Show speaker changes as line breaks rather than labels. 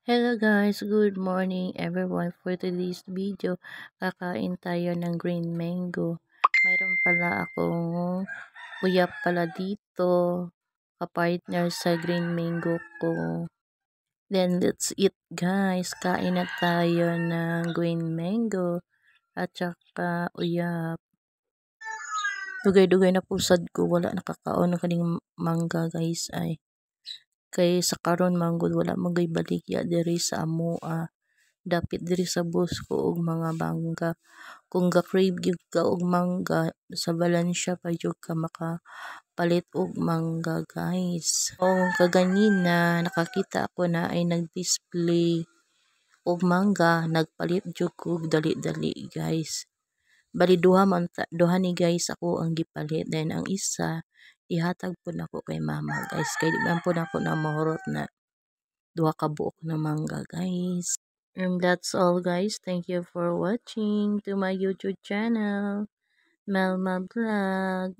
Hello guys, good morning everyone. For today's video, kakain tayo ng green mango. Mayroon pala akong uyap pala dito, kapartner sa green mango ko. Then let's eat guys, kain na tayo ng green mango at saka uyap. Dugay-dugay na pusad ko, wala nakakaon ng kaning mangga guys ay. Kay sa karon manggod wala magay baligya diri sa amoa. Dapit diri sa bus ko og mga mangga. Kung ga-crave gyud ka og mangga, sa Balansya pa jud ka makapalit og mangga guys. Kaganina nakakita ako na ay nag-display og mangga, nagpalit jud ko dali-dali guys. Bali duha ni guys ako ang gipalit, then ang isa ihatag po nako kay mama guys. Kay di man po nako na mahurot na duha ka buok na mangga guys. And that's all guys. Thank you for watching to my YouTube channel, Melma Vlog.